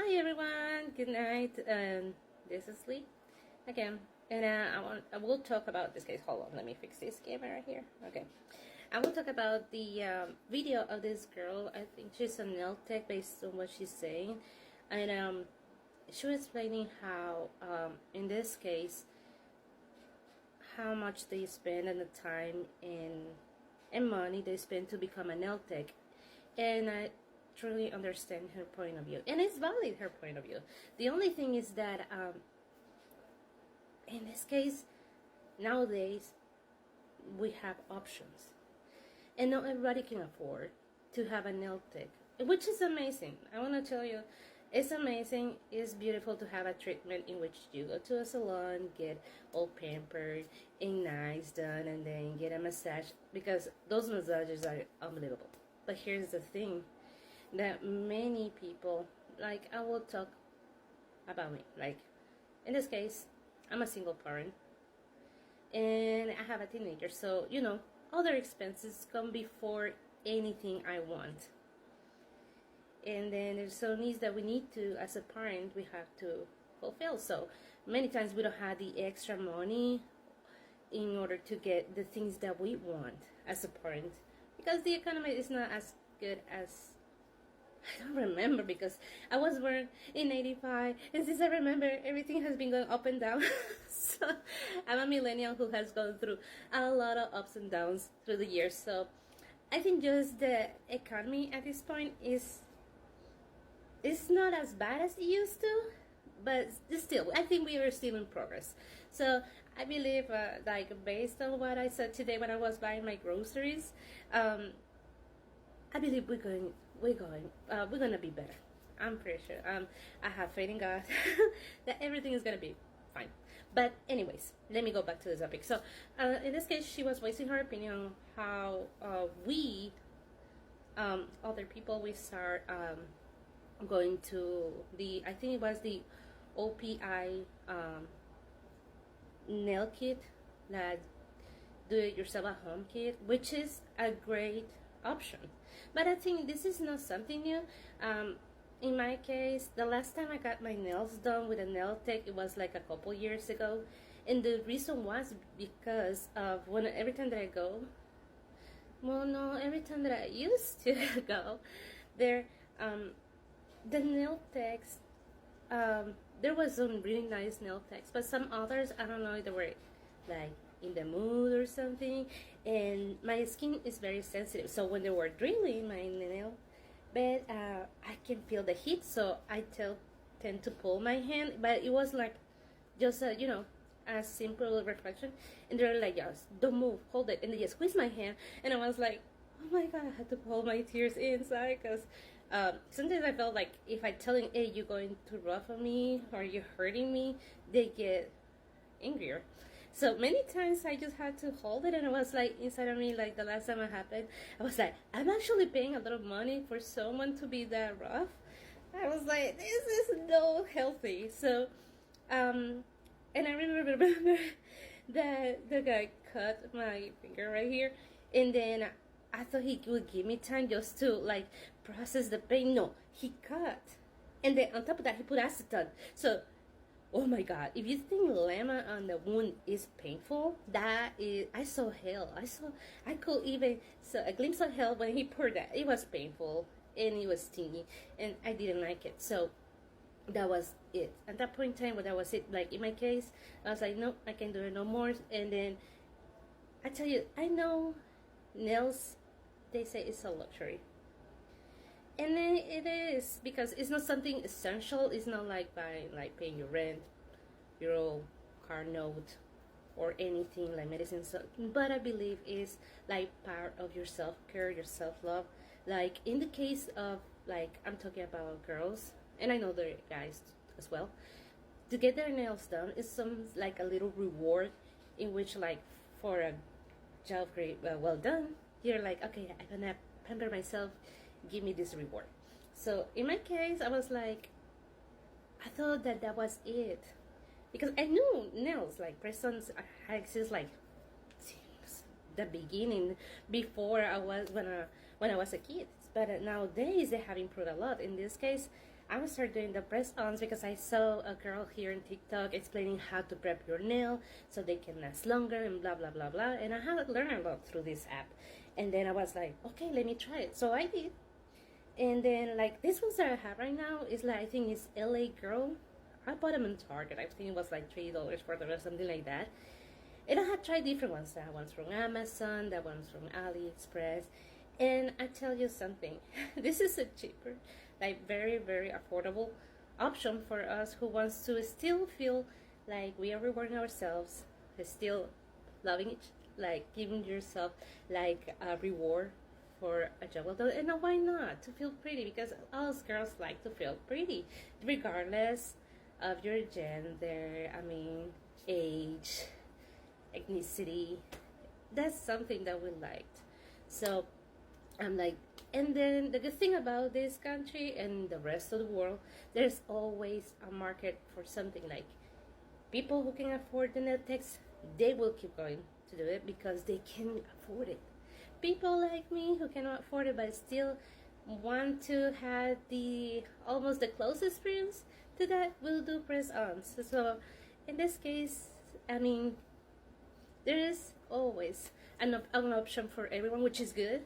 Hi everyone, good night. This is Lee again, and I will talk about this case. Hold on, let me fix this camera here. Okay, I will talk about the video of this girl. I think she's a nail tech based on what she's saying, and she was explaining how in this case how much they spend and the time and money they spend to become a nail tech, and I truly understand her point of view, and it's valid her point of view. The only thing is that in this case nowadays we have options, and not everybody can afford to have a nail tech, which is amazing. I want to tell you, it's amazing. It's beautiful to have a treatment in which you go to a salon, get all pampered and nice done, and then get a massage, because those massages are unbelievable. But here's the thing, that many people, like, I will talk about me, like in this case I'm a single parent and I have a teenager, so you know, other expenses come before anything I want, and then there's some needs that we need to, as a parent, we have to fulfill. So many times we don't have the extra money in order to get the things that we want as a parent, because the economy is not as good as, I don't remember, because I was born in 85, and since I remember, everything has been going up and down. So I'm a millennial who has gone through a lot of ups and downs through the years. So I think just the economy at this point is not as bad as it used to, but still, I think we are still in progress. So I believe, like, based on what I said today when I was buying my groceries, I believe we're gonna be better. I'm pretty sure. I have faith in God that everything is gonna be fine. But anyways, let me go back to the topic. So in this case, she was voicing her opinion on how we, other people, we start going to the, I think it was the OPI nail kit, that do it yourself at home kit, which is a great option. But I think this is not something new. In my case, the last time I got my nails done with a nail tech, it was like a couple years ago, and the reason was because of every time that I go, well, no, every time that I used to go there, the nail techs, there was some really nice nail techs, but some others, I don't know if they were like in the mood or something, and my skin is very sensitive, so when they were drilling my nail bed, I can feel the heat, so I tend to pull my hand, but it was like just a, you know, a simple reflection, and they're like, just don't move, hold it, and they just squeeze my hand, and I was like, oh my god, I had to pull my tears inside, because sometimes I felt like if I tell them, hey, you're going too rough on me, or you're hurting me, they get angrier. So many times I just had to hold it, and it was like inside of me, like the last time it happened, I was like, I'm actually paying a lot of money for someone to be that rough. I was like, this is no healthy. So, and I remember that the guy cut my finger right here, and then I thought he would give me time just to like process the pain. No, he cut, and then on top of that, he put acetone. So, oh my god, if you think lemon on the wound is painful, that is, I saw hell. I could even saw a glimpse of hell when he poured that. It was painful and it was stingy, and I didn't like it. So that was it. At that point in time, that was it. Like in my case, I was like, no, I can't do it no more. And then I tell you, I know nails, they say it's a luxury. And then it is, because it's not something essential. It's not like buying, like paying your rent, your car note, or anything like medicine. So, but I believe it's like part of your self-care, your self-love. Like in the case of, like, I'm talking about girls, and I know there are guys as well, to get their nails done is some like a little reward, in which, like, for a job great, well done, you're like, okay, I'm gonna pamper myself, give me this reward. So in my case, I was like, I thought that was it, because I knew nails, like press-ons, exist like since the beginning, before I was when I was a kid. But nowadays they have improved a lot. In this case, I will start doing the press-ons because I saw a girl here in TikTok explaining how to prep your nail so they can last longer and blah blah blah blah. And I had learned a lot through this app. And then I was like, okay, let me try it. So I did. And then like this ones that I have right now is like, I think it's LA Girl. I bought them in Target. I think it was like $3 for them or something like that. And I had tried different ones. That one's from Amazon, that one's from AliExpress. And I tell you something, this is a cheaper, like very, very affordable option for us who wants to still feel like we are rewarding ourselves, still loving it, like giving yourself like a reward for a job well done. And why not? To feel pretty, because us girls like to feel pretty, regardless of your gender, I mean, age, ethnicity. That's something that we liked. So I'm like, and then the good thing about this country and the rest of the world, there's always a market for something. Like people who can afford the nail techs, they will keep going to do it because they can afford it. People like me who cannot afford it but still want to have the almost the close experience to that will do press-ons. So in this case, I mean, there is always an option for everyone, which is good.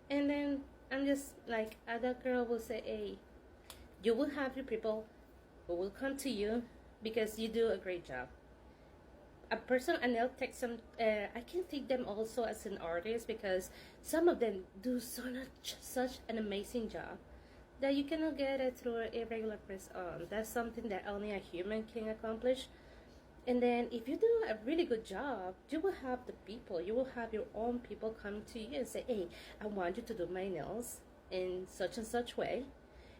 And then I'm just like, that girl will say, hey, you will have your people who will come to you because you do a great job. A person, and they'll take some, I can take them also as an artist because some of them do such an amazing job that you cannot get it through a regular press-on. That's something that only a human can accomplish. And then if you do a really good job, you will have the people, you will have your own people come to you and say, hey, I want you to do my nails in such and such way.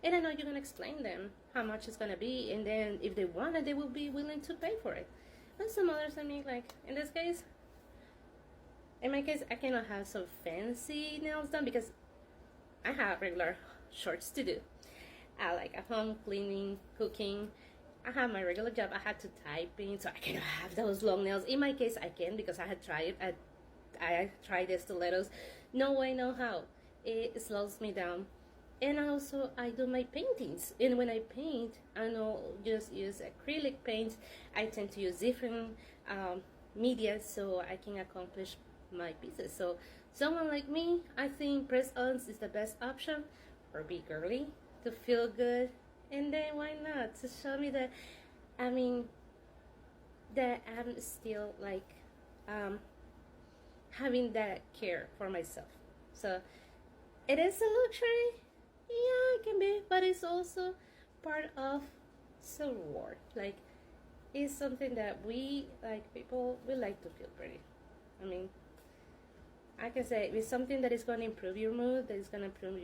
And I know you're going to explain them how much it's going to be. And then if they want it, they will be willing to pay for it. But some others, I mean, like in this case, in my case, I cannot have some fancy nails done because I have regular chores to do. I like at home cleaning, cooking. I have my regular job. I had to type in, so I cannot have those long nails. In my case, I can because I had tried it. I tried the stilettos. No way, no how. It slows me down. And also, I do my paintings. And when I paint, I don't just use acrylic paint. I tend to use different media so I can accomplish my pieces. So someone like me, I think press-ons is the best option, or be girly to feel good. And then why not to show me that, I mean, that I'm still like having that care for myself. So it is a luxury, yeah, it can be, but it's also part of the reward. Like it's something that we like, people we like to feel pretty. I mean, I can say it's something that is going to improve your mood, that is going to improve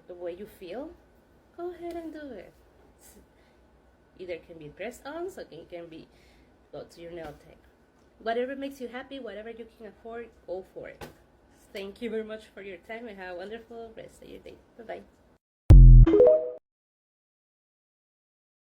the way you feel. Go ahead and do it. Either it can be press-ons or it can be go to your nail tech. Whatever makes you happy, whatever you can afford, go for it. Thank you very much for your time and have a wonderful rest of your day. Bye-bye.